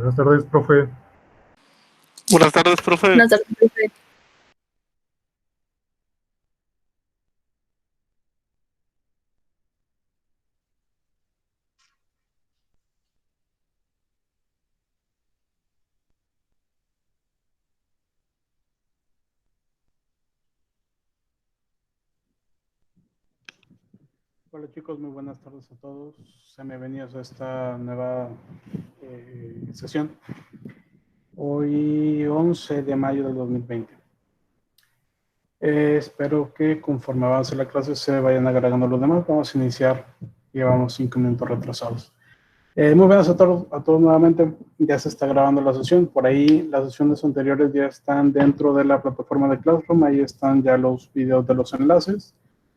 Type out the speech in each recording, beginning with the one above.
Buenas tardes, profe. Buenas tardes, profe. Buenas tardes, profe. Hola chicos, muy buenas tardes a todos. Sean bienvenidos a esta nueva sesión. Hoy 11 de mayo del 2020. Espero que conforme avance la clase se vayan agregando los demás. Vamos a iniciar. Llevamos 5 minutos retrasados. Muy buenas a todos nuevamente. Ya se está grabando la sesión. Por ahí las sesiones anteriores ya están dentro de la plataforma de Classroom. Ahí están ya los videos de los enlaces.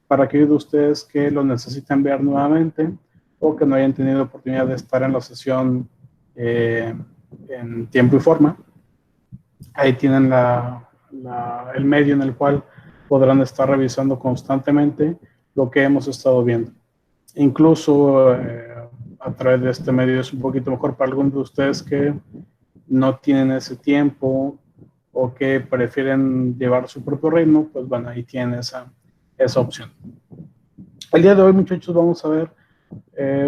Para aquellos de ustedes que lo necesitan ver nuevamente o que no hayan tenido oportunidad de estar en la sesión en tiempo y forma, ahí tienen el medio en el cual podrán estar revisando constantemente lo que hemos estado viendo. Incluso a través de este medio es un poquito mejor para algunos de ustedes que no tienen ese tiempo o que prefieren llevar su propio ritmo, pues bueno, ahí tienen esa opción. El día de hoy, muchachos, vamos a ver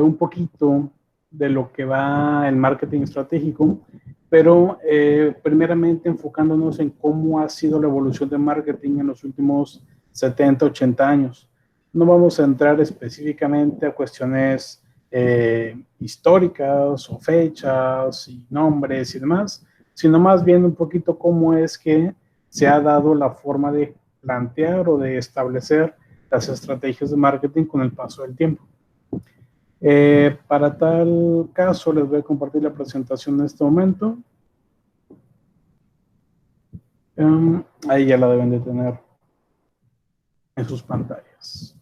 un poquito de lo que va el marketing estratégico, pero primeramente enfocándonos en cómo ha sido la evolución del marketing en los últimos 70, 80 años. No vamos a entrar específicamente a cuestiones históricas o fechas y nombres y demás, sino más bien un poquito cómo es que se ha dado la forma de plantear o de establecer las estrategias de marketing con el paso del tiempo. Para tal caso, les voy a compartir la presentación en este momento. Ahí ya la deben de tener en sus pantallas.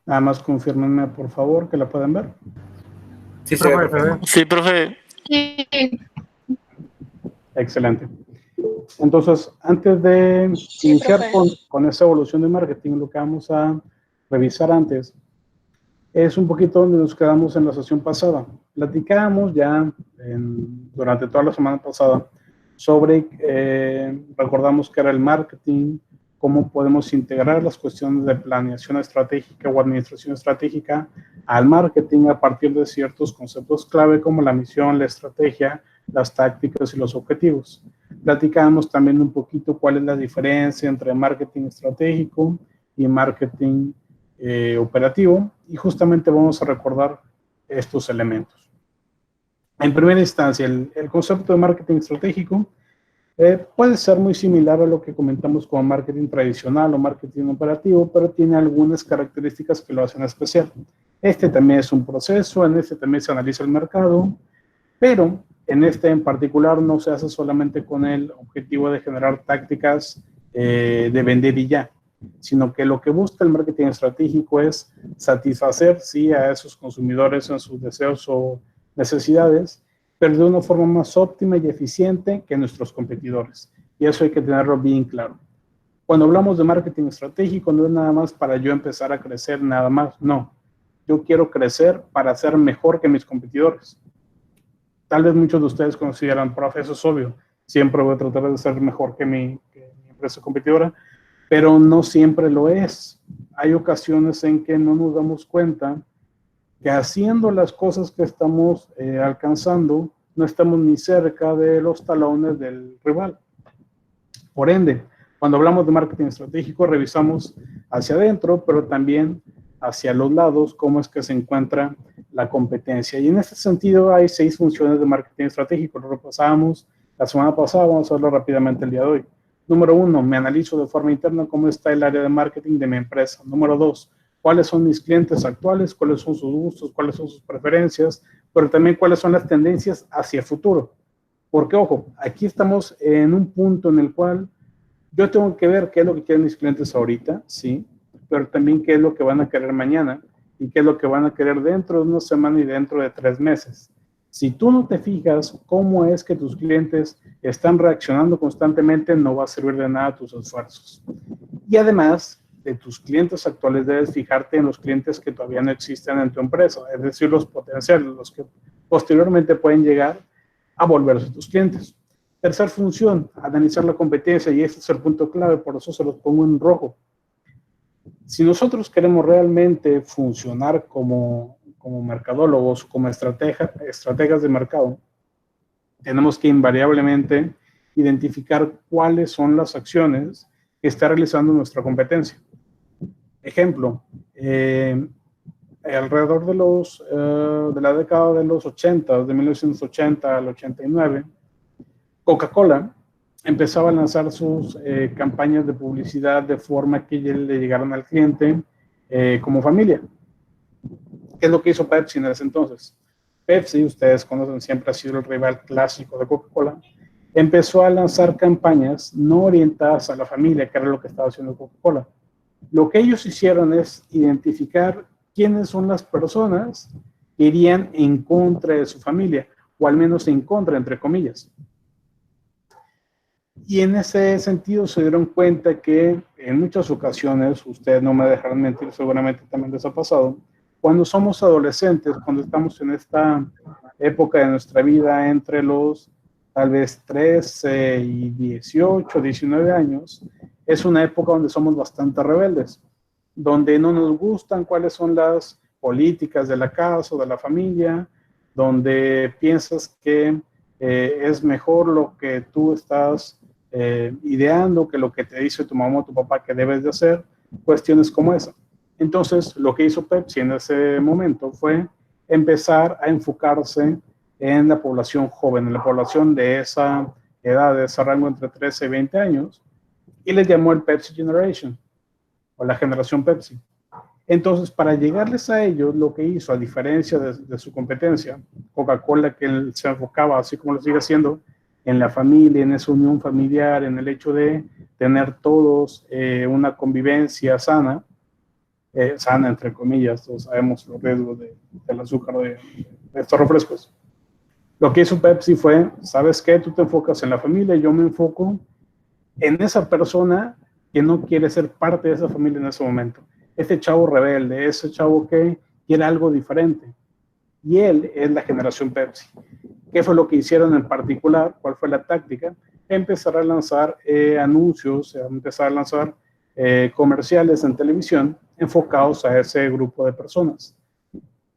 Nada más confírmenme, por favor, que la pueden ver. Sí, profe. Sí, profe. Sí. Excelente. Entonces, antes de iniciar con esta evolución de marketing, lo que vamos a revisar antes es un poquito donde nos quedamos en la sesión pasada. Platicábamos ya durante toda la semana pasada sobre, recordamos que era el marketing, cómo podemos integrar las cuestiones de planeación estratégica o administración estratégica al marketing a partir de ciertos conceptos clave como la misión, la estrategia, las tácticas y los objetivos. Platicábamos también un poquito cuál es la diferencia entre marketing estratégico y marketing operativo, y justamente vamos a recordar estos elementos. En primera instancia, el concepto de marketing estratégico puede ser muy similar a lo que comentamos como marketing tradicional o marketing operativo, pero tiene algunas características que lo hacen especial. Este también es un proceso, en este también se analiza el mercado, pero en este en particular no se hace solamente con el objetivo de generar tácticas de vender y ya, sino que lo que busca el marketing estratégico es satisfacer, sí, a esos consumidores en sus deseos o necesidades, pero de una forma más óptima y eficiente que nuestros competidores. Y eso hay que tenerlo bien claro. Cuando hablamos de marketing estratégico, no es nada más para yo empezar a crecer nada más, no. Yo quiero crecer para ser mejor que mis competidores. Tal vez muchos de ustedes consideran, profe, eso es obvio, siempre voy a tratar de ser mejor que mi empresa competidora, pero no siempre lo es. Hay ocasiones en que no nos damos cuenta que haciendo las cosas que estamos alcanzando, no estamos ni cerca de los talones del rival. Por ende, cuando hablamos de marketing estratégico, revisamos hacia adentro, pero también hacia los lados, cómo es que se encuentra la competencia. Y en este sentido hay 6 funciones de marketing estratégico. Lo repasamos la semana pasada, vamos a verlo rápidamente el día de hoy. Número 1, me analizo de forma interna cómo está el área de marketing de mi empresa. Número 2, cuáles son mis clientes actuales, cuáles son sus gustos, cuáles son sus preferencias, pero también cuáles son las tendencias hacia el futuro. Porque, ojo, aquí estamos en un punto en el cual yo tengo que ver qué es lo que quieren mis clientes ahorita, sí, pero también qué es lo que van a querer mañana y qué es lo que van a querer dentro de una semana y dentro de 3 meses. Si tú no te fijas cómo es que tus clientes están reaccionando constantemente, no va a servir de nada tus esfuerzos. Y además, de tus clientes actuales, debes fijarte en los clientes que todavía no existen en tu empresa, es decir, los potenciales, los que posteriormente pueden llegar a volverse tus clientes. Tercer función, analizar la competencia, y este es el punto clave, por eso se los pongo en rojo. Si nosotros queremos realmente funcionar como mercadólogos, como estrategas de mercado, tenemos que invariablemente identificar cuáles son las acciones que está realizando nuestra competencia. Ejemplo, alrededor de la década de los 80, de 1980 al 89, Coca-Cola empezaba a lanzar sus campañas de publicidad de forma que le llegaran al cliente como familia. ¿Qué es lo que hizo Pepsi en ese entonces? Pepsi, ustedes conocen, siempre ha sido el rival clásico de Coca-Cola. Empezó a lanzar campañas no orientadas a la familia, que era lo que estaba haciendo Coca-Cola. Lo que ellos hicieron es identificar quiénes son las personas que irían en contra de su familia, o al menos en contra, entre comillas. Y en ese sentido se dieron cuenta que en muchas ocasiones, ustedes no me dejarán mentir, seguramente también les ha pasado, cuando somos adolescentes, cuando estamos en esta época de nuestra vida entre los tal vez 13 y 18, 19 años, es una época donde somos bastante rebeldes, donde no nos gustan cuáles son las políticas de la casa o de la familia, donde piensas que es mejor lo que tú estás ideando que lo que te dice tu mamá o tu papá que debes de hacer, cuestiones como esa. Entonces, lo que hizo Pepsi en ese momento fue empezar a enfocarse en la población joven, en la población de esa edad, de ese rango entre 13 y 20 años, y les llamó el Pepsi Generation, o la generación Pepsi. Entonces, para llegarles a ellos, lo que hizo, a diferencia de su competencia, Coca-Cola, que se enfocaba, así como lo sigue haciendo, en la familia, en esa unión familiar, en el hecho de tener todos una convivencia sana, sana entre comillas, todos sabemos los riesgos del azúcar de estos refrescos. Lo que hizo Pepsi fue, ¿sabes qué? Tú te enfocas en la familia, yo me enfoco en esa persona que no quiere ser parte de esa familia en ese momento. Este chavo rebelde, ese chavo que quiere algo diferente. Y él es la generación Pepsi. ¿Qué fue lo que hicieron en particular? ¿Cuál fue la táctica? Empezar a lanzar anuncios, empezar a lanzar comerciales en televisión enfocados a ese grupo de personas.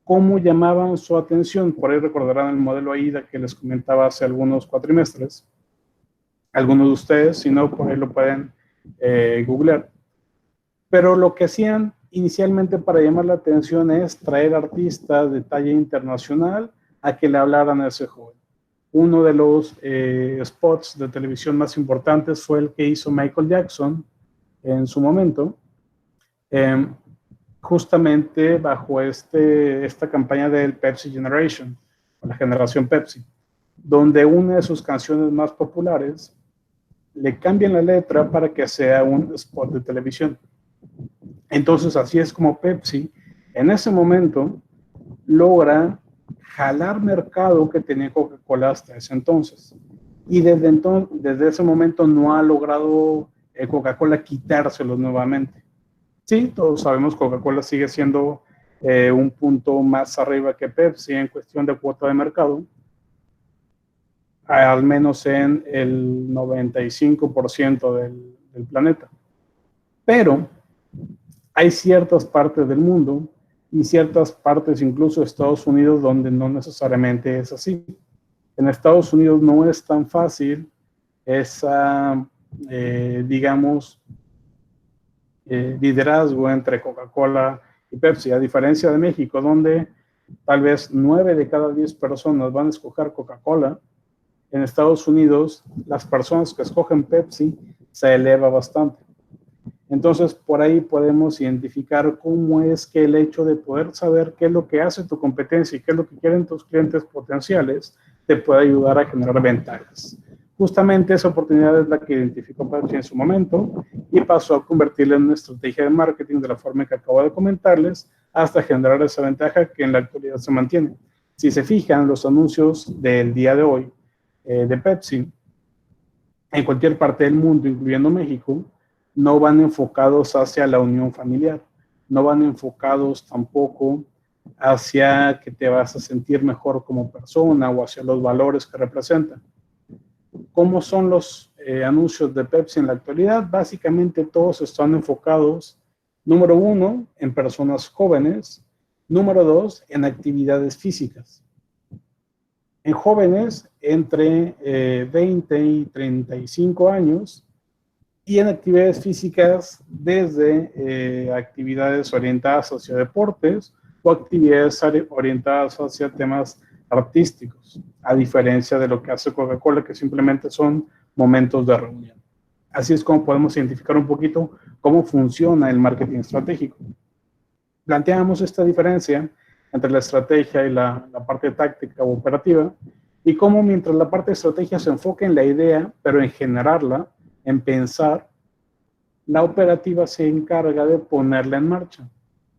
¿Cómo llamaban su atención? Por ahí recordarán el modelo AIDA que les comentaba hace algunos cuatrimestres. Algunos de ustedes, si no, por ahí lo pueden googlear. Pero lo que hacían inicialmente para llamar la atención es traer artistas de talla internacional a que le hablaran a ese joven. Uno de los spots de televisión más importantes fue el que hizo Michael Jackson en su momento, justamente bajo esta campaña del Pepsi Generation, la generación Pepsi, donde una de sus canciones más populares le cambian la letra para que sea un spot de televisión. Entonces, así es como Pepsi, en ese momento, logra jalar mercado que tenía Coca-Cola hasta ese entonces. Y desde ese momento no ha logrado Coca-Cola quitárselo nuevamente. Sí, todos sabemos que Coca-Cola sigue siendo un punto más arriba que Pepsi en cuestión de cuota de mercado, al menos en el 95% del planeta. Pero hay ciertas partes del mundo y ciertas partes, incluso Estados Unidos, donde no necesariamente es así. En Estados Unidos no es tan fácil esa, digamos, liderazgo entre Coca-Cola y Pepsi, a diferencia de México, donde tal vez 9 de cada 10 personas van a escoger Coca-Cola. En Estados Unidos, las personas que escogen Pepsi se eleva bastante. Entonces, por ahí podemos identificar cómo es que el hecho de poder saber qué es lo que hace tu competencia y qué es lo que quieren tus clientes potenciales te puede ayudar a generar ventajas. Justamente esa oportunidad es la que identificó Pepsi en su momento y pasó a convertirla en una estrategia de marketing de la forma que acabo de comentarles hasta generar esa ventaja que en la actualidad se mantiene. Si se fijan, los anuncios del día de hoy de Pepsi en cualquier parte del mundo, incluyendo México, no van enfocados hacia la unión familiar, no van enfocados tampoco hacia que te vas a sentir mejor como persona o hacia los valores que representan. ¿Cómo son los anuncios de Pepsi en la actualidad? Básicamente todos están enfocados, número 1, en personas jóvenes, número 2, en actividades físicas. En jóvenes entre 20 y 35 años y en actividades físicas desde actividades orientadas hacia deportes o actividades orientadas hacia temas artísticos, a diferencia de lo que hace Coca-Cola, que simplemente son momentos de reunión. Así es como podemos identificar un poquito cómo funciona el marketing estratégico. Planteamos esta diferencia entre la estrategia y la parte táctica o operativa, y cómo mientras la parte de estrategia se enfoca en la idea, pero en generarla, en pensar, la operativa se encarga de ponerla en marcha.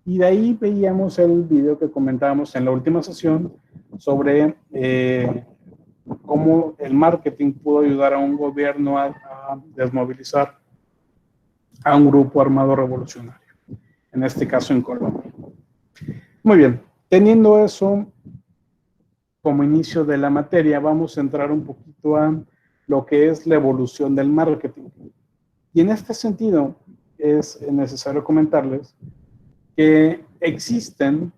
Y de ahí veíamos el video que comentábamos en la última sesión sobre cómo el marketing pudo ayudar a un gobierno a desmovilizar a un grupo armado revolucionario, en este caso en Colombia. Muy bien, teniendo eso como inicio de la materia, vamos a entrar un poquito a lo que es la evolución del marketing. Y en este sentido es necesario comentarles que existen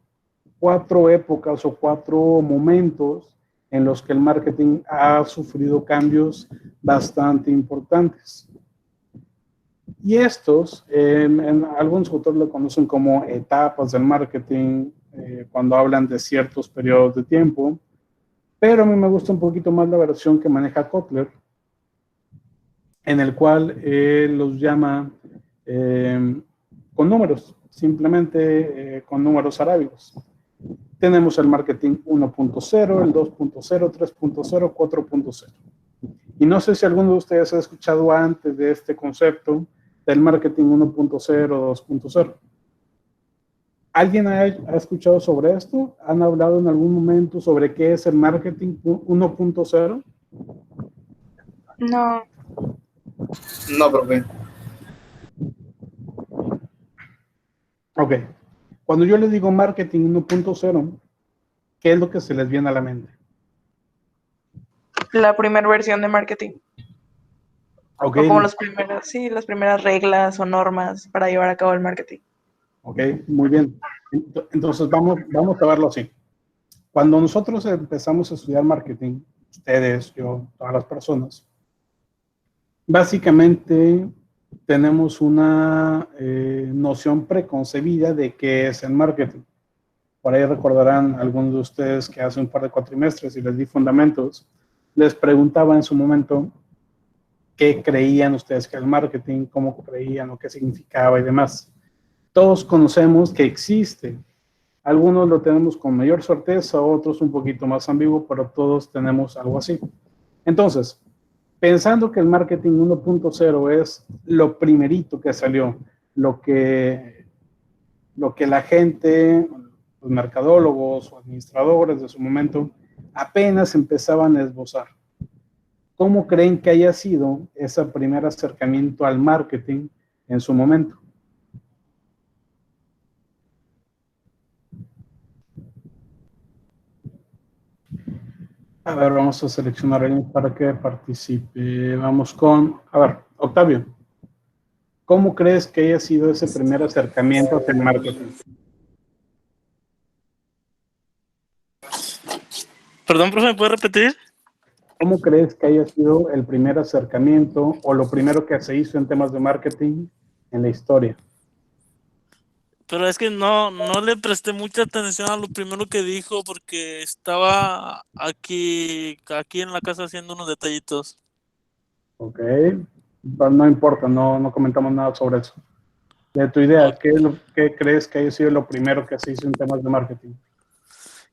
4 épocas o 4 momentos en los que el marketing ha sufrido cambios bastante importantes. Y estos, algunos autores lo conocen como etapas del marketing, cuando hablan de ciertos periodos de tiempo, pero a mí me gusta un poquito más la versión que maneja Kotler, en el cual los llama con números, simplemente con números arábigos. Tenemos el marketing 1.0, el 2.0, 3.0, 4.0. Y no sé si alguno de ustedes ha escuchado antes de este concepto del marketing 1.0, 2.0. ¿Alguien ha escuchado sobre esto? ¿Han hablado en algún momento sobre qué es el marketing 1.0? No, No, profe. Ok. Cuando yo les digo marketing 1.0, ¿qué es lo que se les viene a la mente? la primera versión de marketing. Ok. O como las primeras reglas o normas para llevar a cabo el marketing. Ok, muy bien. Entonces vamos a verlo así. Cuando nosotros empezamos a estudiar marketing, ustedes, yo, todas las personas, básicamente tenemos una noción preconcebida de qué es el marketing. Por ahí recordarán algunos de ustedes que hace un par de cuatrimestres y les di fundamentos, les preguntaba en su momento qué creían ustedes que era el marketing, cómo creían o qué significaba y demás. Todos conocemos que existe. Algunos lo tenemos con mayor certeza, otros un poquito más ambiguo, pero todos tenemos algo así. Entonces, pensando que el marketing 1.0 es lo primerito que salió, lo que la gente, los mercadólogos o administradores de su momento, apenas empezaban a esbozar. ¿Cómo creen que haya sido ese primer acercamiento al marketing en su momento? A ver, vamos a seleccionar a alguien para que participe. Vamos con, a ver, Octavio. ¿Cómo crees que haya sido ese primer acercamiento hacia el marketing? Perdón, profe, ¿me puede repetir? ¿Cómo crees que haya sido el primer acercamiento o lo primero que se hizo en temas de marketing en la historia? Pero es que no le presté mucha atención a lo primero que dijo porque estaba aquí en la casa haciendo unos detallitos. Ok, pero no importa, no comentamos nada sobre eso. De tu idea, ¿qué crees que haya sido lo primero que se hizo en temas de marketing?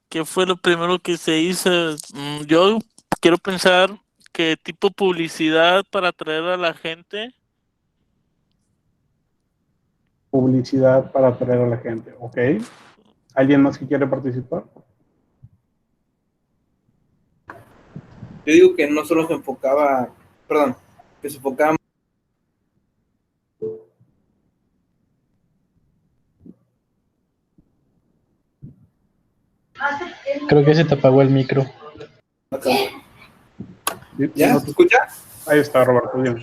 ¿Qué fue lo primero que se hizo? Yo quiero pensar que tipo publicidad para atraer a la gente. Publicidad para atraer a la gente, ok. ¿Alguien más que quiere participar? Yo digo que no solo se enfocaba, perdón, que se enfocaba Creo que se te apagó el micro. ¿Ya? ¿Se escucha? Ahí está, Roberto, bien.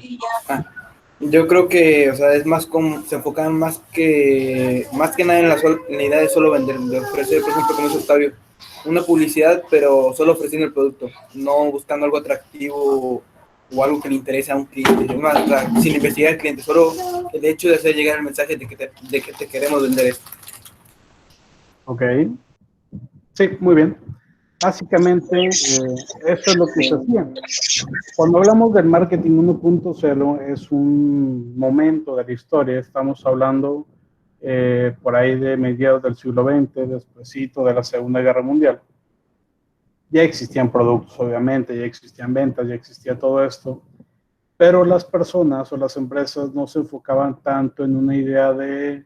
Yo creo que, o sea, es más como, se enfocan más que nada en la idea de solo vender, de ofrecer, por ejemplo, como dice Octavio, una publicidad, pero solo ofreciendo el producto, no buscando algo atractivo o algo que le interese a un cliente, sin investigar al cliente, solo el hecho de hacer llegar el mensaje de que te queremos vender esto. Ok. Sí, muy bien. Básicamente, eso es lo que se hacía. Cuando hablamos del marketing 1.0, es un momento de la historia. Estamos hablando por ahí de mediados del siglo XX, despuesito de la Segunda Guerra Mundial. Ya existían productos, obviamente, ya existían ventas, ya existía todo esto, pero las personas o las empresas no se enfocaban tanto en una idea de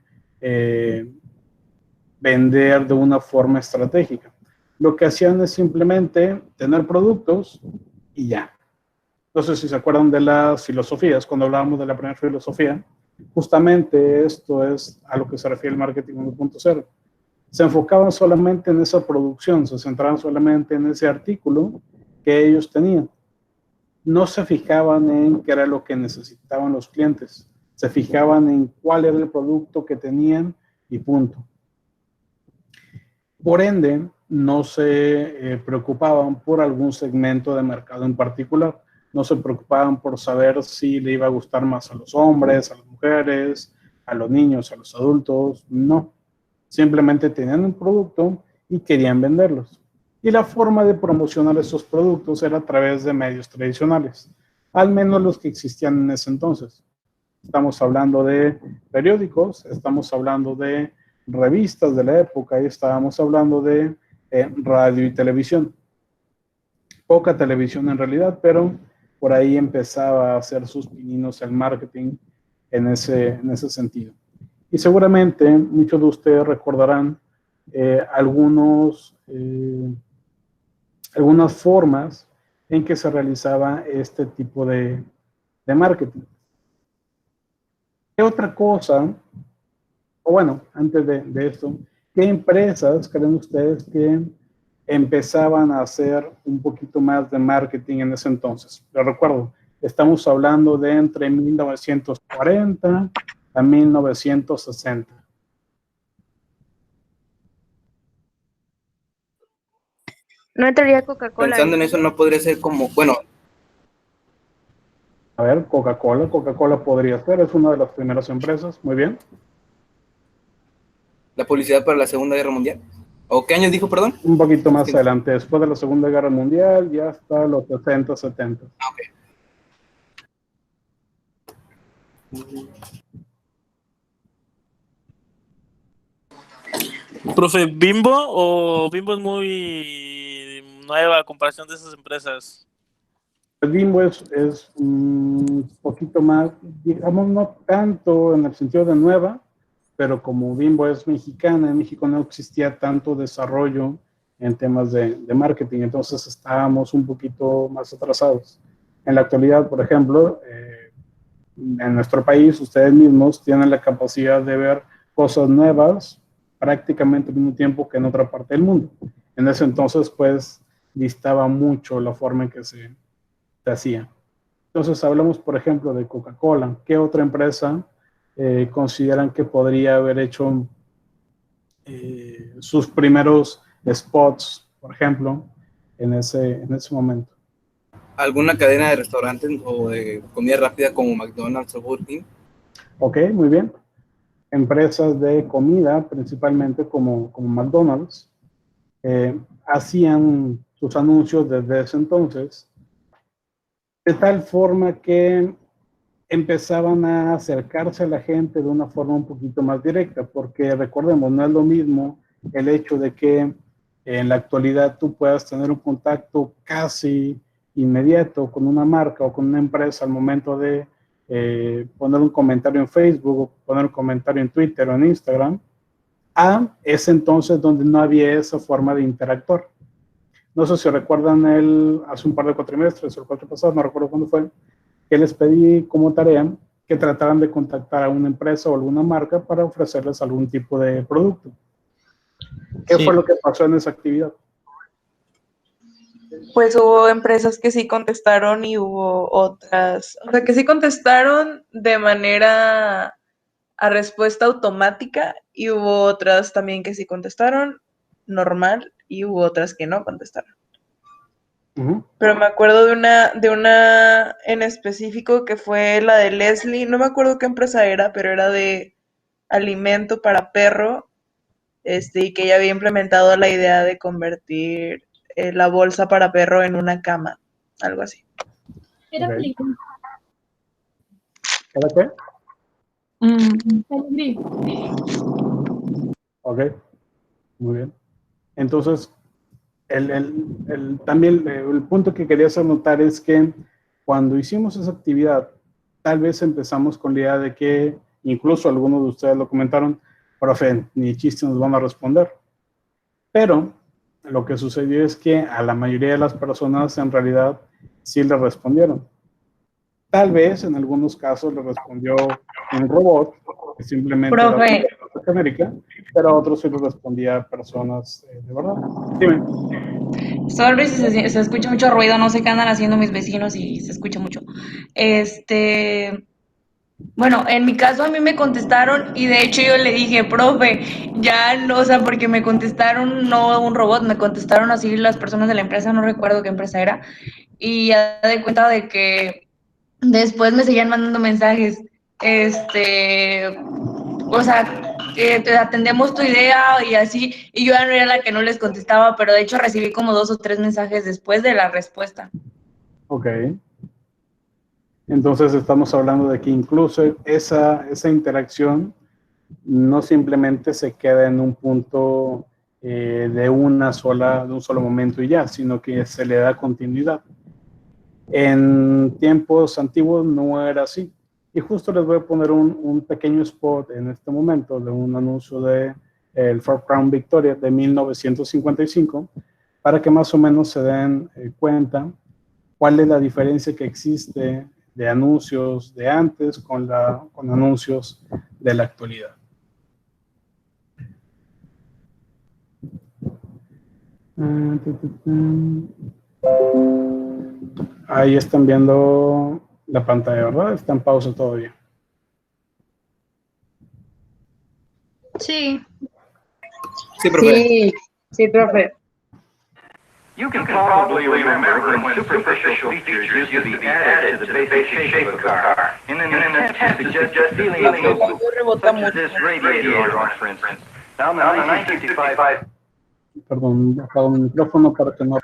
vender de una forma estratégica. Lo que hacían es simplemente tener productos y ya. No sé si se acuerdan de las filosofías, cuando hablábamos de la primera filosofía, justamente esto es a lo que se refiere el marketing 1.0. Se enfocaban solamente en esa producción, se centraban solamente en ese artículo que ellos tenían. No se fijaban en qué era lo que necesitaban los clientes, se fijaban en cuál era el producto que tenían y punto. Por ende, no se preocupaban por algún segmento de mercado en particular. No se preocupaban por saber si le iba a gustar más a los hombres, a las mujeres, a los niños, a los adultos. No. Simplemente tenían un producto y querían venderlos. Y la forma de promocionar esos productos era a través de medios tradicionales, al menos los que existían en ese entonces. Estamos hablando de periódicos, estamos hablando de revistas de la época y estábamos hablando de radio y televisión. Poca televisión en realidad, pero por ahí empezaba a hacer sus pininos el marketing en ese sentido. Y seguramente muchos de ustedes recordarán algunas formas en que se realizaba este tipo de marketing. ¿Qué otra cosa? O bueno, antes de esto, ¿qué empresas creen ustedes que empezaban a hacer un poquito más de marketing en ese entonces? Les recuerdo, estamos hablando de entre 1940 a 1960. No entraría Coca-Cola. Pensando en eso, no podría ser como, bueno. A ver, Coca-Cola podría ser, es una de las primeras empresas, muy bien. La publicidad para la Segunda Guerra Mundial. ¿O qué años dijo, perdón? Un poquito más adelante, después de la Segunda Guerra Mundial, ya hasta los 60, 70. Profe, ¿Bimbo o Bimbo es muy nueva a comparación de esas empresas? El Bimbo es un poquito más, digamos, no tanto en el sentido de nueva, pero como Bimbo es mexicana, en México no existía tanto desarrollo en temas de marketing, entonces estábamos un poquito más atrasados. En la actualidad, por ejemplo, en nuestro país, ustedes mismos tienen la capacidad de ver cosas nuevas prácticamente al mismo tiempo que en otra parte del mundo. En ese entonces, pues, distaba mucho la forma en que se hacía. Entonces, hablamos, por ejemplo, de Coca-Cola. ¿Qué otra empresa consideran que podría haber hecho sus primeros spots, por ejemplo, en ese momento? ¿Alguna cadena de restaurantes o de comida rápida como McDonald's o Burger King? Ok, muy bien. Empresas de comida, principalmente como McDonald's, hacían sus anuncios desde ese entonces, de tal forma que empezaban a acercarse a la gente de una forma un poquito más directa, porque recordemos, no es lo mismo el hecho de que en la actualidad tú puedas tener un contacto casi inmediato con una marca o con una empresa al momento de poner un comentario en Facebook o poner un comentario en Twitter o en Instagram, a ese entonces donde no había esa forma de interactuar. No sé si recuerdan hace un par de cuatrimestres o el cuatro pasado, no recuerdo cuándo fue, que les pedí como tarea que trataran de contactar a una empresa o alguna marca para ofrecerles algún tipo de producto. ¿Qué Sí. fue lo que pasó en esa actividad? Pues hubo empresas que sí contestaron y hubo otras, o sea, que sí contestaron de manera a respuesta automática y hubo otras también que sí contestaron normal y hubo otras que no contestaron. Ujú. Pero me acuerdo de una en específico que fue la de Leslie, no me acuerdo qué empresa era, pero era de alimento para perro, y que ella había implementado la idea de convertir la bolsa para perro en una cama, algo así. Era Ok. película. ¿Era qué? Peligrí. Ok, muy bien. Entonces, también el punto que quería hacer notar es que cuando hicimos esa actividad, tal vez empezamos con la idea de que, incluso algunos de ustedes lo comentaron, profe, ni chiste nos van a responder. Pero lo que sucedió es que a la mayoría de las personas en realidad sí le respondieron. Tal vez en algunos casos le respondió un robot, que simplemente era una Profe, respuesta genérica, pero a otros sí le respondía personas de verdad. Dime. sorry si se escucha mucho ruido, no sé qué andan haciendo mis vecinos y se escucha mucho. Bueno, en mi caso a mí me contestaron y de hecho yo le dije, profe, ya no, o sea, porque me contestaron no un robot, me contestaron así las personas de la empresa, no recuerdo qué empresa era, y ya de cuenta de que después me seguían mandando mensajes, o sea, te atendemos tu idea y así, y yo ya no era la que no les contestaba, pero de hecho recibí como 2 o 3 mensajes después de la respuesta. Ok. Entonces estamos hablando de que incluso esa interacción no simplemente se queda en un punto de un solo momento y ya, sino que se le da continuidad. En tiempos antiguos no era así. Y justo les voy a poner un pequeño spot en este momento de un anuncio de el Ford Crown Victoria de 1955 para que más o menos se den cuenta cuál es la diferencia que existe de anuncios de antes con anuncios de la actualidad. Ahí están viendo la pantalla, ¿verdad? Está en pausa todavía. Sí. Sí, profe. Sí, profe. You can probably remember when superficial features used to be added to the basic shape of a car in an attempt to suggest feeling of movement, such as this radiator on, for instance. Now, in the 1955... Perdón, he bajado mi micrófono para que no...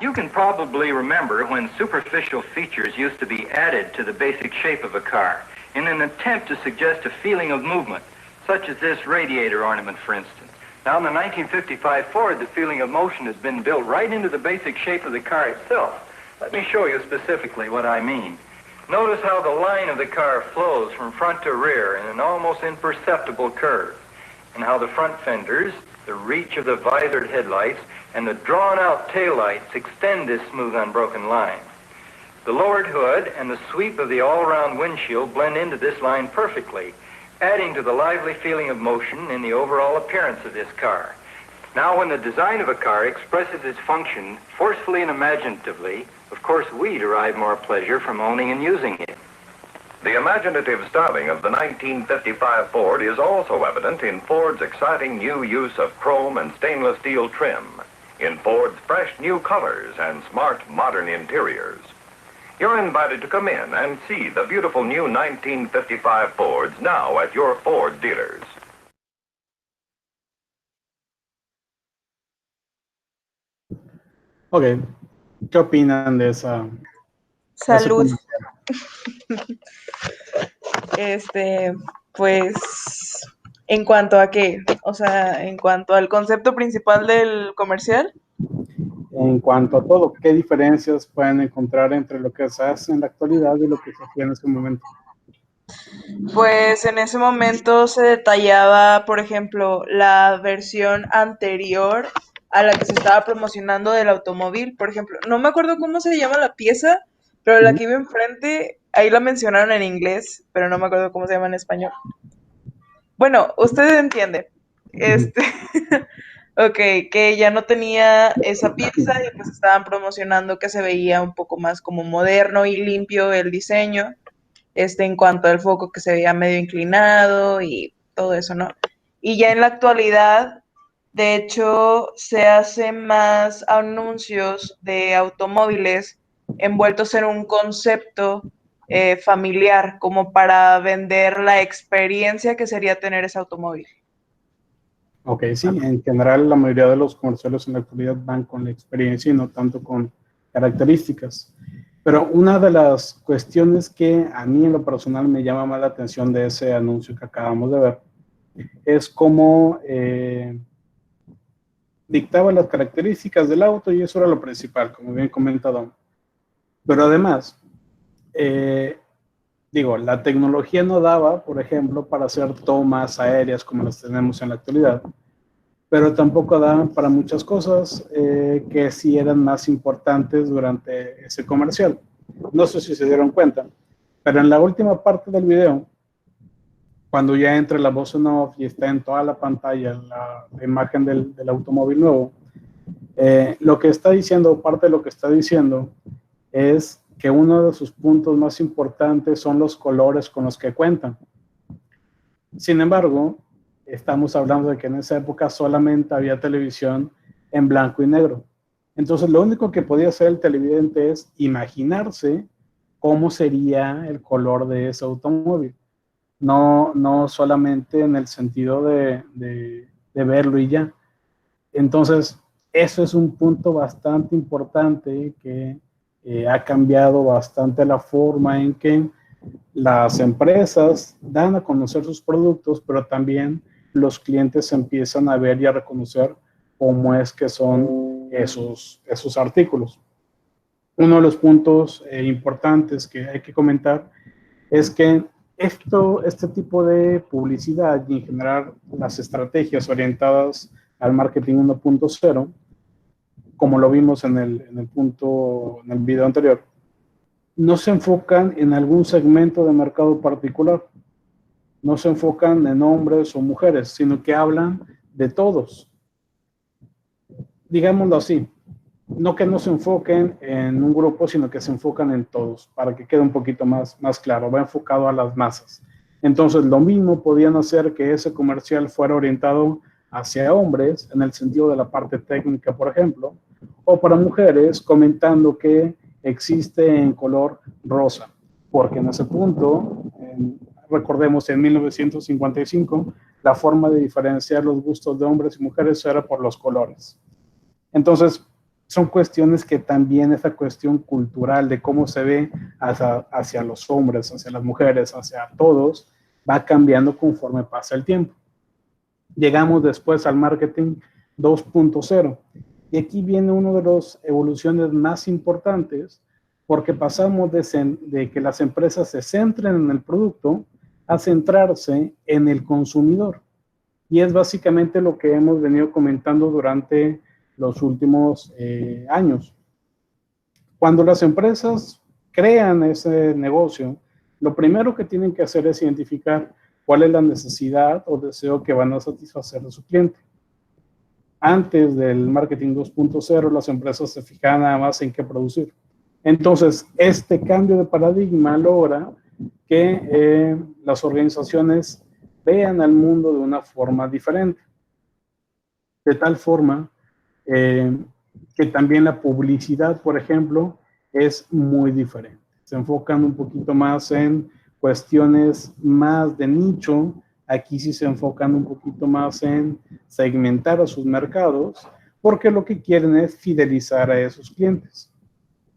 You can probably remember when superficial features used to be added to the basic shape of a car in an attempt to suggest a feeling of movement, such as this radiator ornament, for instance. Now, in the 1955 Ford, the feeling of motion has been built right into the basic shape of the car itself. Let me show you specifically what I mean. Notice how the line of the car flows from front to rear in an almost imperceptible curve, and how the front fenders, the reach of the visored headlights, and the drawn-out taillights extend this smooth, unbroken line. The lowered hood and the sweep of the all-round windshield blend into this line perfectly, adding to the lively feeling of motion in the overall appearance of this car. Now, when the design of a car expresses its function forcefully and imaginatively, of course we derive more pleasure from owning and using it. The imaginative styling of the 1955 Ford is also evident in Ford's exciting new use of chrome and stainless steel trim, in Ford's fresh new colors and smart modern interiors. You're invited to come in and see the beautiful new 1955 Fords now at your Ford dealers. Ok, ¿qué opinan de esa? Salud. Ese Pues, ¿en cuanto a qué? O sea, en cuanto al concepto principal del comercial. En cuanto a todo, ¿qué diferencias pueden encontrar entre lo que se hace en la actualidad y lo que se hacía en ese momento? Pues en ese momento se detallaba, por ejemplo, la versión anterior a la que se estaba promocionando del automóvil. Por ejemplo, no me acuerdo cómo se llama la pieza, pero la que iba enfrente, ahí la mencionaron en inglés, pero no me acuerdo cómo se llama en español. Bueno, usted entiende. Ok, que ya no tenía esa pieza y pues estaban promocionando que se veía un poco más como moderno y limpio el diseño, en cuanto al foco que se veía medio inclinado y todo eso, ¿no? Y ya en la actualidad, de hecho, se hacen más anuncios de automóviles envueltos en un concepto familiar, como para vender la experiencia que sería tener ese automóvil. Ok, sí, en general la mayoría de los comerciales en la actualidad van con la experiencia y no tanto con características. Pero una de las cuestiones que a mí en lo personal me llama más la atención de ese anuncio que acabamos de ver es cómo dictaba las características del auto, y eso era lo principal, como bien comentado. Pero además, la tecnología no daba, por ejemplo, para hacer tomas aéreas como las tenemos en la actualidad, pero tampoco daban para muchas cosas que sí eran más importantes durante ese comercial. No sé si se dieron cuenta, pero en la última parte del video, cuando ya entra la voz en off y está en toda la pantalla la imagen del automóvil nuevo, lo que está diciendo, parte de lo que está diciendo, es que uno de sus puntos más importantes son los colores con los que cuentan. Sin embargo, estamos hablando de que en esa época solamente había televisión en blanco y negro. Entonces, lo único que podía hacer el televidente es imaginarse cómo sería el color de ese automóvil. No solamente en el sentido de verlo y ya. Entonces, eso es un punto bastante importante que ha cambiado bastante la forma en que las empresas dan a conocer sus productos, pero también los clientes empiezan a ver y a reconocer cómo es que son esos artículos. Uno de los puntos importantes que hay que comentar es que este tipo de publicidad y en general las estrategias orientadas al marketing 1.0, como lo vimos en el video anterior, no se enfocan en algún segmento de mercado particular, no se enfocan en hombres o mujeres, sino que hablan de todos. Digámoslo así, no que no se enfoquen en un grupo, sino que se enfocan en todos, para que quede un poquito más claro, va enfocado a las masas. Entonces, lo mismo podían hacer que ese comercial fuera orientado hacia hombres, en el sentido de la parte técnica, por ejemplo, o para mujeres, comentando que existe en color rosa, porque en ese punto, recordemos, en 1955, la forma de diferenciar los gustos de hombres y mujeres era por los colores. Entonces, son cuestiones que también esa cuestión cultural de cómo se ve hacia los hombres, hacia las mujeres, hacia todos, va cambiando conforme pasa el tiempo. Llegamos después al marketing 2.0. Y aquí viene una de las evoluciones más importantes, porque pasamos de que las empresas se centren en el producto a centrarse en el consumidor. Y es básicamente lo que hemos venido comentando durante los últimos años. Cuando las empresas crean ese negocio, lo primero que tienen que hacer es identificar cuál es la necesidad o deseo que van a satisfacer de su cliente. Antes del marketing 2.0, las empresas se fijaban nada más en qué producir. Entonces, este cambio de paradigma logra que las organizaciones vean al mundo de una forma diferente. De tal forma que también la publicidad, por ejemplo, es muy diferente. Se enfocan un poquito más en cuestiones más de nicho. Aquí sí se enfocan un poquito más en segmentar a sus mercados, porque lo que quieren es fidelizar a esos clientes.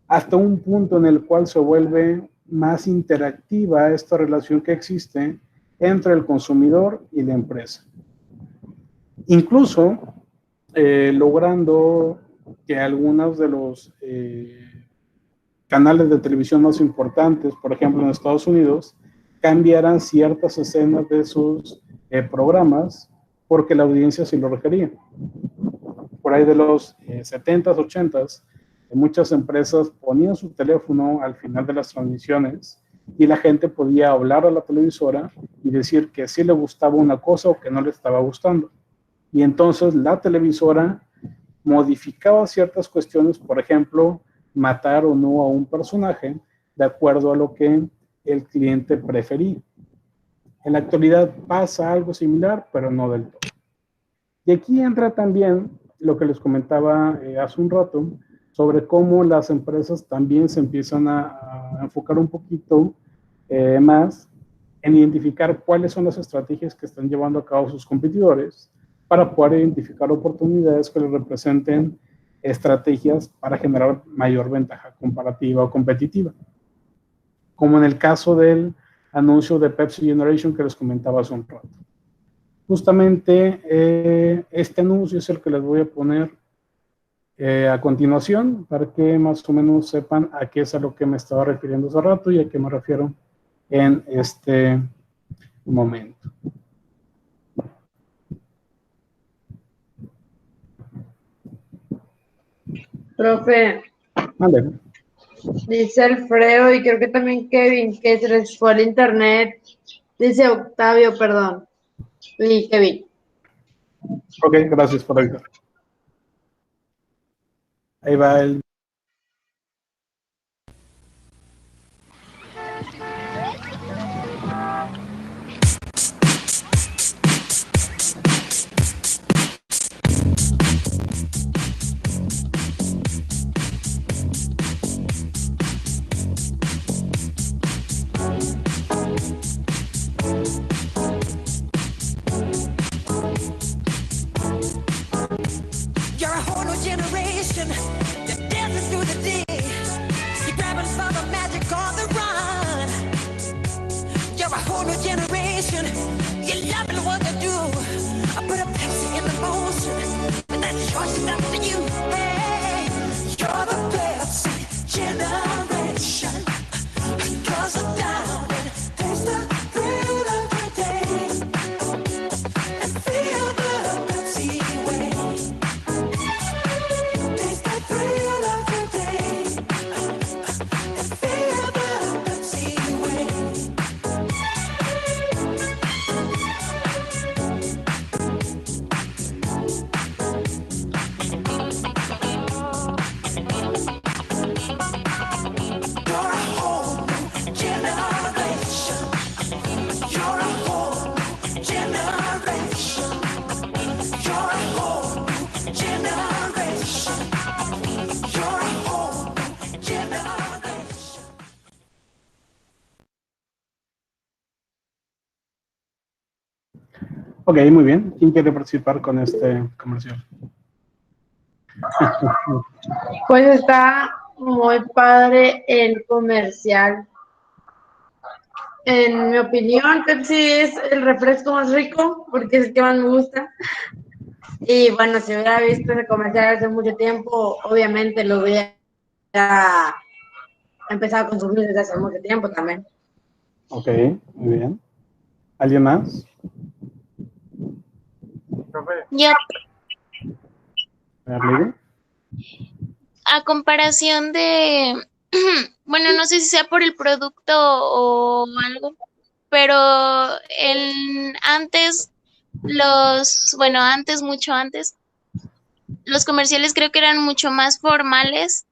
Hasta un punto en el cual se vuelve más interactiva esta relación que existe entre el consumidor y la empresa. Incluso logrando que algunos de los canales de televisión más importantes, por ejemplo en Estados Unidos, cambiaran ciertas escenas de sus programas porque la audiencia sí lo requería. Por ahí de los 70s, 80s, muchas empresas ponían su teléfono al final de las transmisiones y la gente podía hablar a la televisora y decir que sí le gustaba una cosa o que no le estaba gustando. Y entonces la televisora modificaba ciertas cuestiones, por ejemplo, matar o no a un personaje de acuerdo a lo que el cliente prefería. En la actualidad pasa algo similar, pero no del todo. Y aquí entra también lo que les comentaba hace un rato, sobre cómo las empresas también se empiezan a enfocar un poquito más en identificar cuáles son las estrategias que están llevando a cabo sus competidores para poder identificar oportunidades que les representen estrategias para generar mayor ventaja comparativa o competitiva. Como en el caso del anuncio de Pepsi Generation que les comentaba hace un rato. Justamente este anuncio es el que les voy a poner a continuación para que más o menos sepan a qué es a lo que me estaba refiriendo hace rato y a qué me refiero en este momento. Profe, Vale. dice Alfredo y creo que también Kevin, que se les fue el internet. Dice Octavio, perdón. Y Kevin. Ok, gracias por ayudar. Ahí va el... You're a whole new generation. You're dancing through the day. You're grabbing for the magic on the run. You're a whole new generation. You're loving what you do. I put a Pepsi in the motion, but that choice is up to you. Hey, you're the Pepsi generation. Cause the down and taste the thrill of the day. And feel the Pepsi way. Taste the thrill of the day. And feel the Pepsi way. You're a whole new generation. You're a whole new generation. You're a whole new generation. You're a whole new generation. Ok, muy bien. ¿Quién quiere participar con este comercial? Pues está muy padre el comercial. En mi opinión, Pepsi es el refresco más rico porque es el que más me gusta. Y bueno, si hubiera visto ese comercial hace mucho tiempo, obviamente lo hubiera empezado a consumir desde hace mucho tiempo también. Ok, muy bien. ¿Alguien más? Yo, A ver, Lidia. a comparación de, bueno, no sé si sea por el producto o algo, pero antes, mucho antes, los comerciales creo que eran mucho más formales,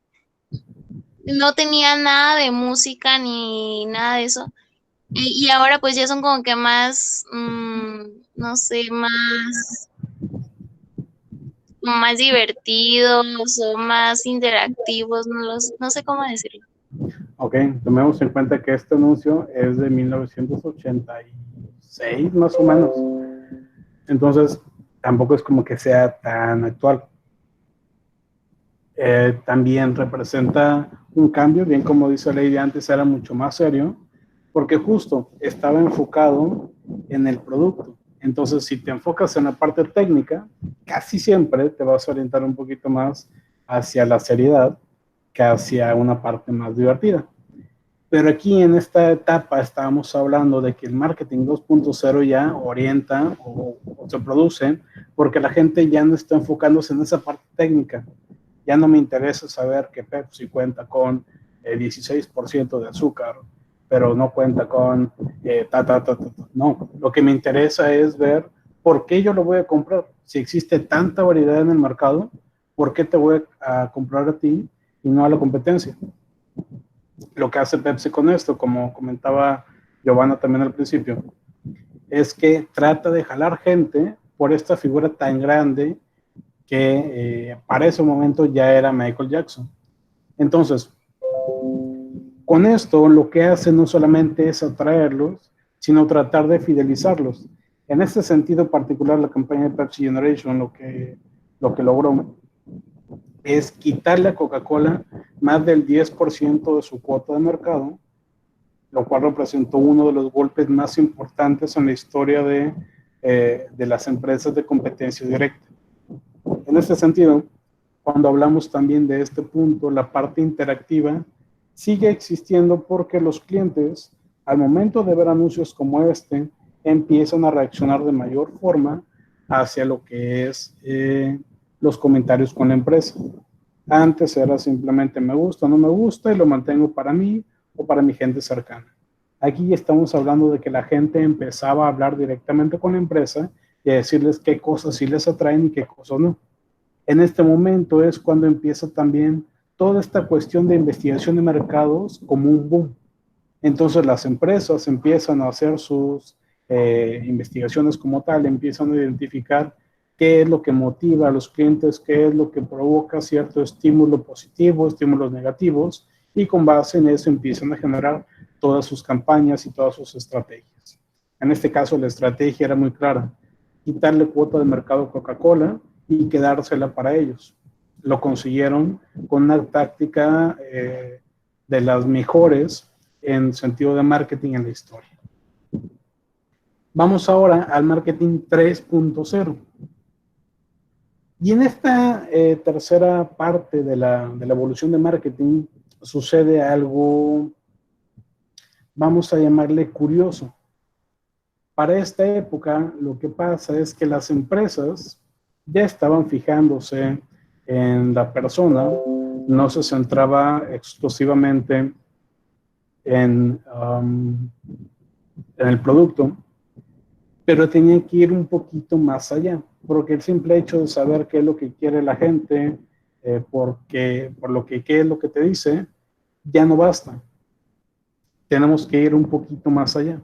no tenían nada de música ni nada de eso, y ahora pues ya son como que más, no sé, más divertidos o más interactivos, no sé cómo decirlo. Ok, tomemos en cuenta que este anuncio es de 1986, más o menos. Entonces, tampoco es como que sea tan actual. También representa un cambio, bien como dice Lady, antes era mucho más serio, porque justo estaba enfocado en el producto. Entonces, si te enfocas en la parte técnica, casi siempre te vas a orientar un poquito más hacia la seriedad que hacia una parte más divertida. Pero aquí en esta etapa estábamos hablando de que el marketing 2.0 ya orienta o se produce porque la gente ya no está enfocándose en esa parte técnica. Ya no me interesa saber que Pepsi cuenta con 16% de azúcar, pero no cuenta con No, lo que me interesa es ver por qué yo lo voy a comprar. Si existe tanta variedad en el mercado, ¿por qué te voy a comprar a ti y no a la competencia? Lo que hace Pepsi con esto, como comentaba Giovanna también al principio, es que trata de jalar gente por esta figura tan grande que para ese momento ya era Michael Jackson. Entonces, con esto lo que hace no solamente es atraerlos, sino tratar de fidelizarlos. En este sentido particular, la campaña de Pepsi Generation lo que logró es quitarle a Coca-Cola más del 10% de su cuota de mercado, lo cual representó uno de los golpes más importantes en la historia de las empresas de competencia directa. En este sentido, cuando hablamos también de este punto, la parte interactiva sigue existiendo porque los clientes, al momento de ver anuncios como este, empiezan a reaccionar de mayor forma hacia lo que es los comentarios con la empresa. Antes era simplemente me gusta o no me gusta y lo mantengo para mí o para mi gente cercana. Aquí estamos hablando de que la gente empezaba a hablar directamente con la empresa y a decirles qué cosas sí les atraen y qué cosas no. En este momento es cuando empieza también toda esta cuestión de investigación de mercados como un boom. Entonces las empresas empiezan a hacer sus investigaciones como tal, empiezan a identificar qué es lo que motiva a los clientes, qué es lo que provoca cierto estímulo positivo, estímulos negativos, y con base en eso empiezan a generar todas sus campañas y todas sus estrategias. En este caso la estrategia era muy clara, quitarle cuota de mercado a Coca-Cola y quedársela para ellos. Lo consiguieron con una táctica de las mejores en sentido de marketing en la historia. Vamos ahora al marketing 3.0. Y en esta tercera parte de la evolución de marketing sucede algo, vamos a llamarle curioso. Para esta época lo que pasa es que las empresas ya estaban fijándose en la persona, no se centraba exclusivamente en el producto, pero tenían que ir un poquito más allá, porque el simple hecho de saber qué es lo que quiere la gente, qué es lo que te dice, ya no basta. Tenemos que ir un poquito más allá.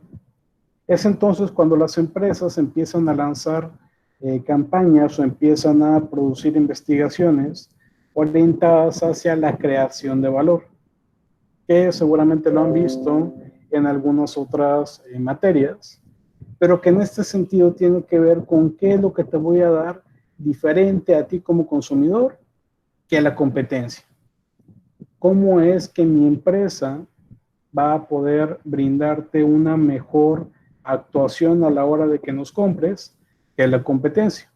Es entonces cuando las empresas empiezan a lanzar campañas o empiezan a producir investigaciones orientadas hacia la creación de valor, que seguramente lo han visto en algunas otras materias, pero que en este sentido tiene que ver con qué es lo que te voy a dar diferente a ti como consumidor que a la competencia. ¿Cómo es que mi empresa va a poder brindarte una mejor actuación a la hora de que nos compres que la competencia?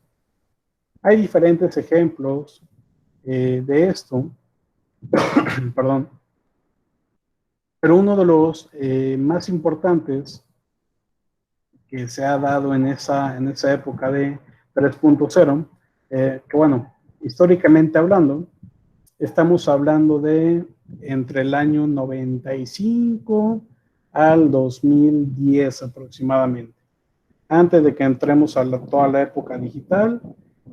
Hay diferentes ejemplos de esto, perdón, pero uno de los más importantes que se ha dado en esa época de 3.0, que bueno, históricamente hablando, estamos hablando de entre el año 95 al 2010 aproximadamente, antes de que entremos a toda la época digital,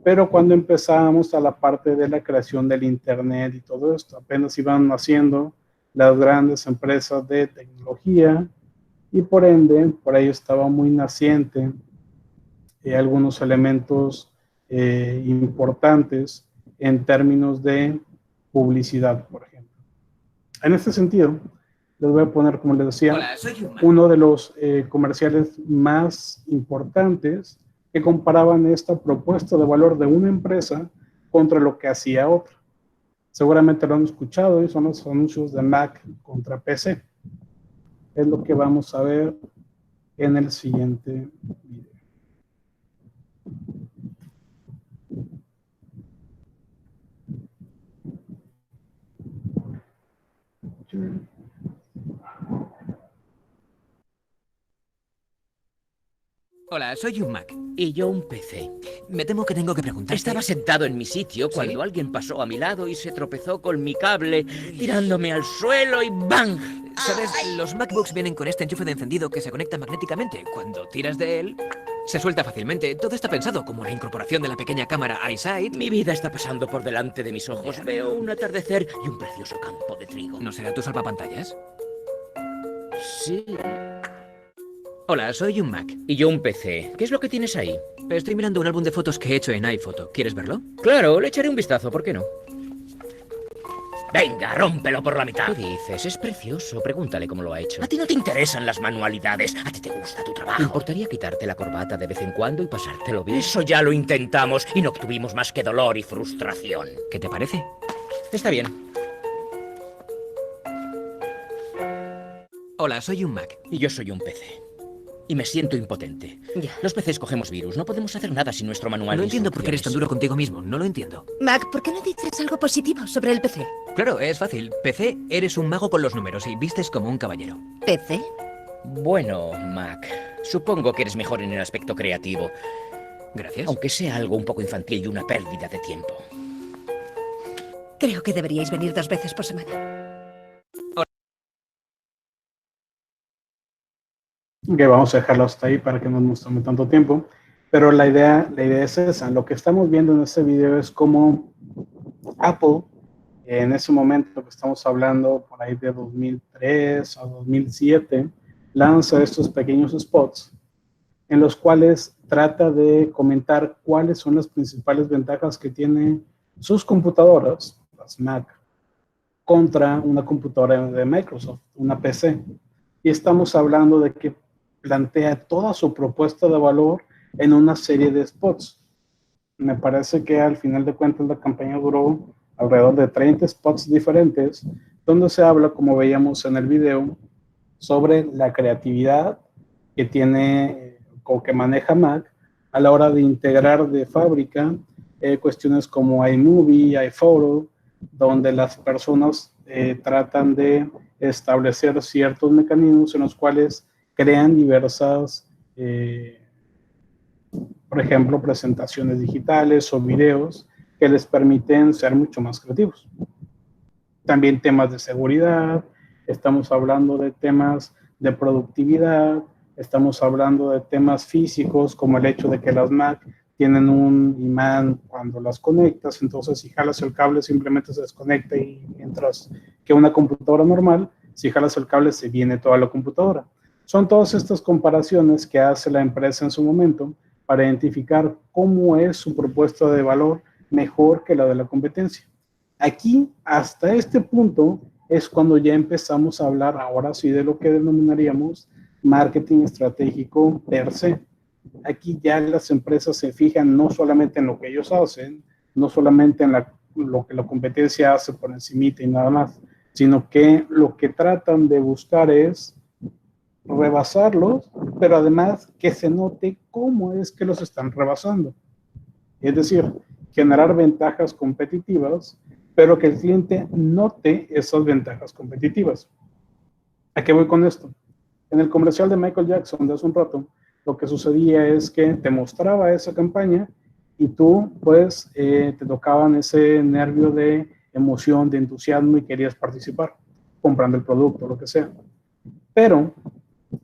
pero cuando empezamos a la parte de la creación del internet y todo esto, apenas iban naciendo las grandes empresas de tecnología y por ende, por ahí estaba muy naciente algunos elementos importantes en términos de publicidad, por ejemplo. En este sentido, les voy a poner, como les decía, uno de los comerciales más importantes que comparaban esta propuesta de valor de una empresa contra lo que hacía otra. Seguramente lo han escuchado y son los anuncios de Mac contra PC. Es lo que vamos a ver en el siguiente video. Hola, soy un Mac. Y yo un PC. Me temo que tengo que preguntar. Estaba sentado en mi sitio cuando ¿Sí? alguien pasó a mi lado y se tropezó con mi cable, tirándome al suelo y ¡bang! ¿Sabes? Los MacBooks vienen con este enchufe de encendido que se conecta magnéticamente. Cuando tiras de él, se suelta fácilmente. Todo está pensado como la incorporación de la pequeña cámara iSight. Mi vida está pasando por delante de mis ojos. Veo un atardecer y un precioso campo de trigo. ¿No será tu salvapantallas? Sí. Hola, soy un Mac. Y yo un PC. ¿Qué es lo que tienes ahí? Estoy mirando un álbum de fotos que he hecho en iPhoto. ¿Quieres verlo? Claro, le echaré un vistazo, ¿por qué no? Venga, rómpelo por la mitad. ¿Qué dices? Es precioso. Pregúntale cómo lo ha hecho. A ti no te interesan las manualidades. A ti te gusta tu trabajo. ¿Te importaría quitarte la corbata de vez en cuando y pasártelo bien? Eso ya lo intentamos y no obtuvimos más que dolor y frustración. ¿Qué te parece? Está bien. Hola, soy un Mac. Y yo soy un PC. Y me siento impotente. Ya. Los PCs cogemos virus. No podemos hacer nada sin nuestro manual. No de entiendo por qué eres tan duro contigo mismo. No lo entiendo. Mac, ¿por qué no dices algo positivo sobre el PC? Claro, es fácil. PC, eres un mago con los números y vistes como un caballero. ¿PC? Bueno, Mac, supongo que eres mejor en el aspecto creativo. Gracias. Aunque sea algo un poco infantil y una pérdida de tiempo. Creo que deberíais venir 2 veces por semana. Ok, vamos a dejarlo hasta ahí para que no nos tome tanto tiempo. Pero la idea es esa. Lo que estamos viendo en este video es cómo Apple, en ese momento que estamos hablando por ahí de 2003 a 2007, lanza estos pequeños spots en los cuales trata de comentar cuáles son las principales ventajas que tienen sus computadoras, las Mac, contra una computadora de Microsoft, una PC. Y estamos hablando de que plantea toda su propuesta de valor en una serie de spots. Me parece que al final de cuentas la campaña duró alrededor de 30 spots diferentes, donde se habla, como veíamos en el video, sobre la creatividad que tiene o que maneja Mac a la hora de integrar de fábrica cuestiones como iMovie, iPhoto, donde las personas tratan de establecer ciertos mecanismos en los cuales crean diversas, por ejemplo, presentaciones digitales o videos que les permiten ser mucho más creativos. También temas de seguridad, estamos hablando de temas de productividad, estamos hablando de temas físicos como el hecho de que las Mac tienen un imán cuando las conectas, entonces si jalas el cable simplemente se desconecta y mientras que una computadora normal, si jalas el cable se viene toda la computadora. Son todas estas comparaciones que hace la empresa en su momento para identificar cómo es su propuesta de valor mejor que la de la competencia. Aquí, hasta este punto, es cuando ya empezamos a hablar ahora sí de lo que denominaríamos marketing estratégico per se. Aquí ya las empresas se fijan no solamente en lo que ellos hacen, no solamente en lo que la competencia hace por encimita y nada más, sino que lo que tratan de buscar es rebasarlos, pero además que se note cómo es que los están rebasando. Es decir, generar ventajas competitivas, pero que el cliente note esas ventajas competitivas. ¿A qué voy con esto? En el comercial de Michael Jackson de hace un rato, lo que sucedía es que te mostraba esa campaña y tú, pues, te tocaban ese nervio de emoción, de entusiasmo y querías participar, comprando el producto, lo que sea. Pero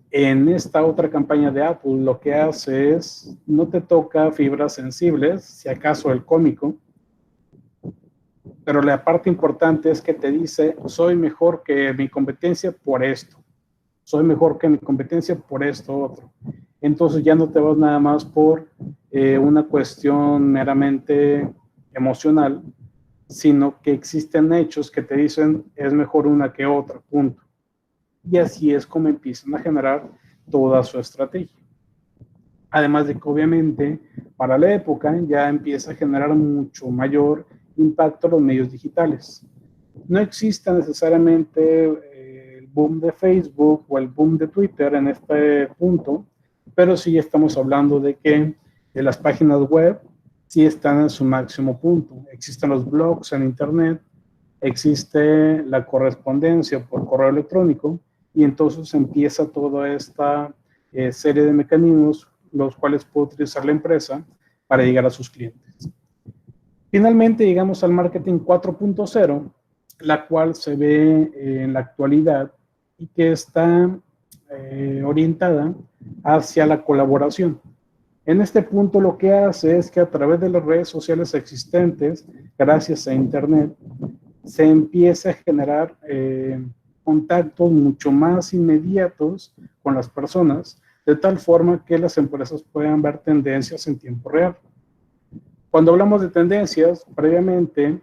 en esta otra campaña de Apple, lo que hace es, no te toca fibras sensibles, si acaso el cómico, pero la parte importante es que te dice, soy mejor que mi competencia por esto, soy mejor que mi competencia por esto otro. Entonces ya no te vas nada más por una cuestión meramente emocional, sino que existen hechos que te dicen, es mejor una que otra, punto. Y así es como empiezan a generar toda su estrategia. Además de que obviamente para la época ya empieza a generar mucho mayor impacto los medios digitales. No existe necesariamente el boom de Facebook o el boom de Twitter en este punto, pero sí estamos hablando de que las páginas web sí están en su máximo punto. Existen los blogs en internet, existe la correspondencia por correo electrónico y entonces empieza toda esta serie de mecanismos los cuales puede utilizar la empresa para llegar a sus clientes. Finalmente llegamos al marketing 4.0, la cual se ve en la actualidad y que está orientada hacia la colaboración. En este punto lo que hace es que a través de las redes sociales existentes, gracias a Internet, se empieza a generar contactos mucho más inmediatos con las personas, de tal forma que las empresas puedan ver tendencias en tiempo real. Cuando hablamos de tendencias, previamente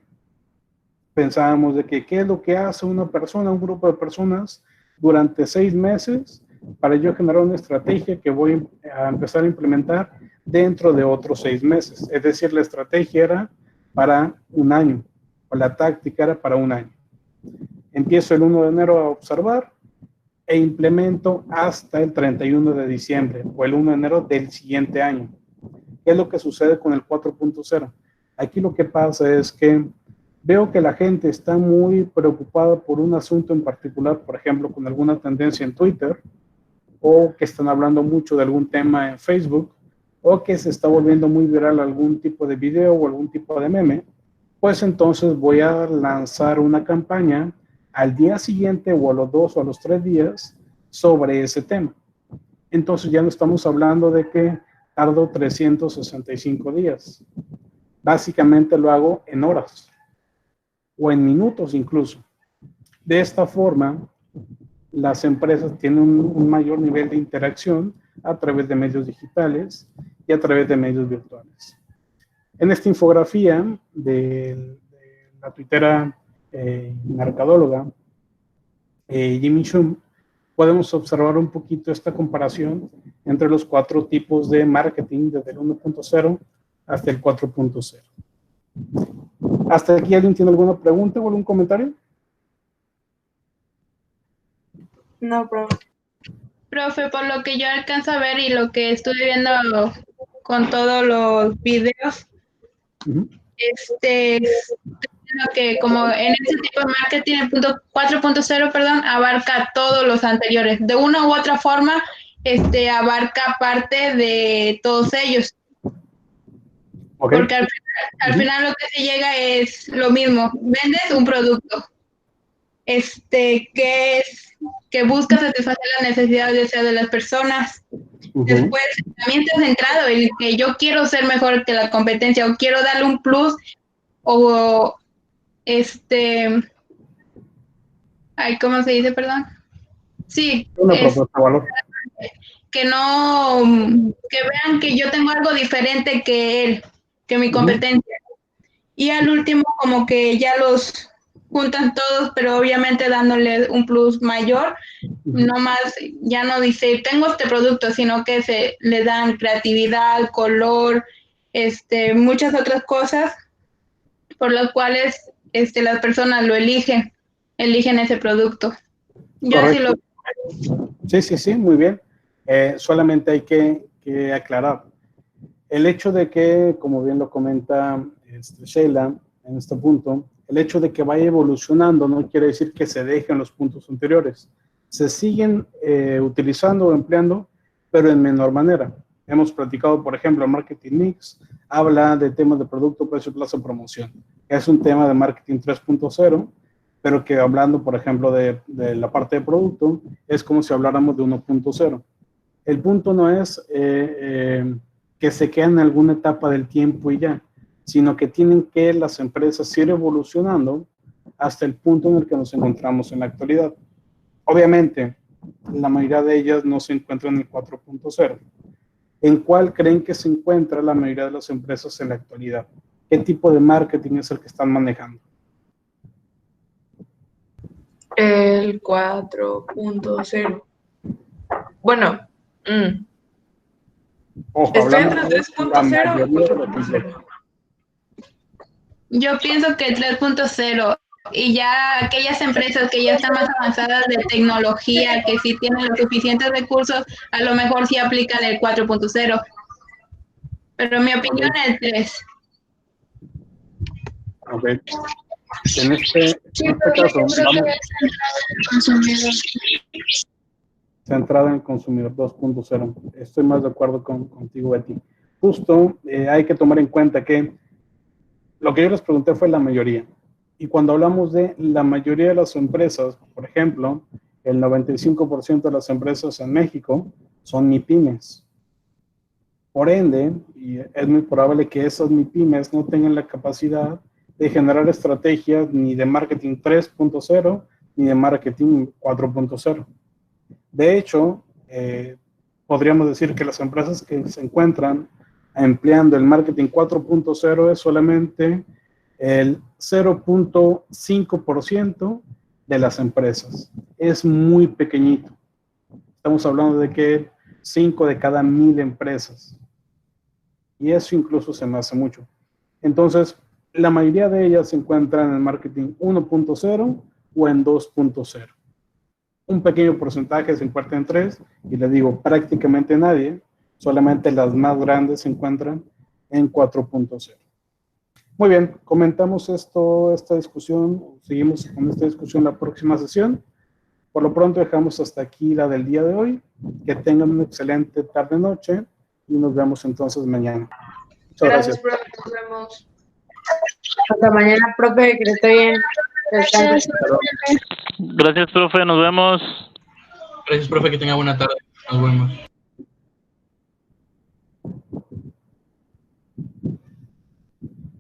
pensábamos de que qué es lo que hace una persona, un grupo de personas durante 6 meses para yo generar una estrategia que voy a empezar a implementar dentro de otros 6 meses. Es decir, la estrategia era para un año, o la táctica era para un año. Empiezo el 1 de enero a observar e implemento hasta el 31 de diciembre o el 1 de enero del siguiente año. ¿Qué es lo que sucede con el 4.0? Aquí lo que pasa es que veo que la gente está muy preocupada por un asunto en particular, por ejemplo, con alguna tendencia en Twitter, o que están hablando mucho de algún tema en Facebook, o que se está volviendo muy viral algún tipo de video o algún tipo de meme, pues entonces voy a lanzar una campaña al día siguiente o a los 2 o a los 3 días sobre ese tema. Entonces ya no estamos hablando de que tardo 365 días. Básicamente lo hago en horas o en minutos incluso. De esta forma, las empresas tienen un mayor nivel de interacción a través de medios digitales y a través de medios virtuales. En esta infografía de la tuitera mercadóloga Jimmy Shum, podemos observar un poquito esta comparación entre los 4 tipos de marketing, desde el 1.0 hasta el 4.0. ¿Hasta aquí alguien tiene alguna pregunta o algún comentario? No, profe. Profe, por lo que yo alcanzo a ver y lo que estuve viendo con todos los videos, que como en ese tipo de marketing, el punto 4.0, perdón, abarca todos los anteriores. De una u otra forma, abarca parte de todos ellos. Okay. Porque al final lo que se llega es lo mismo. Vendes un producto que busca satisfacer las necesidades de las personas. Después también te has centrado en que yo quiero ser mejor que la competencia o quiero darle un plus o ¿cómo se dice? Perdón. Sí. Que vean que yo tengo algo diferente que él, que mi competencia. Y al último como que ya los juntan todos, pero obviamente dándole un plus mayor, no más, ya no dice tengo este producto, sino que se le dan creatividad, color, muchas otras cosas por las cuales las personas lo eligen ese producto. Yo así lo... Sí, muy bien. Solamente hay que aclarar. El hecho de que, como bien lo comenta Sheila en este punto, el hecho de que vaya evolucionando no quiere decir que se dejen los puntos anteriores. Se siguen utilizando o empleando, pero en menor manera. Hemos platicado, por ejemplo, el Marketing Mix, habla de temas de producto, precio, plazo, promoción. Es un tema de Marketing 3.0, pero que hablando, por ejemplo, de la parte de producto, es como si habláramos de 1.0. El punto no es que se queden en alguna etapa del tiempo y ya, sino que tienen que las empresas ir evolucionando hasta el punto en el que nos encontramos en la actualidad. Obviamente, la mayoría de ellas no se encuentran en el 4.0. ¿En cuál creen que se encuentra la mayoría de las empresas en la actualidad? ¿Qué tipo de marketing es el que están manejando? El 4.0. Bueno, Ojo, estoy entre 3.0 y 4.0. Yo pienso que el 3.0 y ya aquellas empresas que ya están más avanzadas de tecnología, que sí tienen los suficientes recursos, a lo mejor sí aplican el 4.0. Pero mi opinión es el 3. Ok. En este caso, vamos. centrada en el consumidor 2.0. Estoy más de acuerdo contigo, Betty. Justo hay que tomar en cuenta que lo que yo les pregunté fue la mayoría. Y cuando hablamos de la mayoría de las empresas, por ejemplo, el 95% de las empresas en México son MIPYMES. Por ende, y es muy probable que esas MIPYMES no tengan la capacidad de generar estrategias ni de marketing 3.0 ni de marketing 4.0. De hecho, podríamos decir que las empresas que se encuentran empleando el marketing 4.0 es solamente el 0.5% de las empresas. Es muy pequeñito. Estamos hablando de que 5 de cada 1000 empresas. Y eso incluso se me hace mucho. Entonces, la mayoría de ellas se encuentran en el marketing 1.0 o en 2.0. Un pequeño porcentaje se encuentra en 3, y les digo, prácticamente nadie, solamente las más grandes se encuentran en 4.0. Muy bien, comentamos esta discusión, seguimos con esta discusión en la próxima sesión. Por lo pronto dejamos hasta aquí la del día de hoy. Que tengan una excelente tarde-noche y nos vemos entonces mañana. Muchas gracias. Profe, nos vemos. Hasta mañana, profe, que esté bien. Descanse. Gracias, profe, nos vemos. Gracias, profe, que tenga buena tarde. Nos vemos.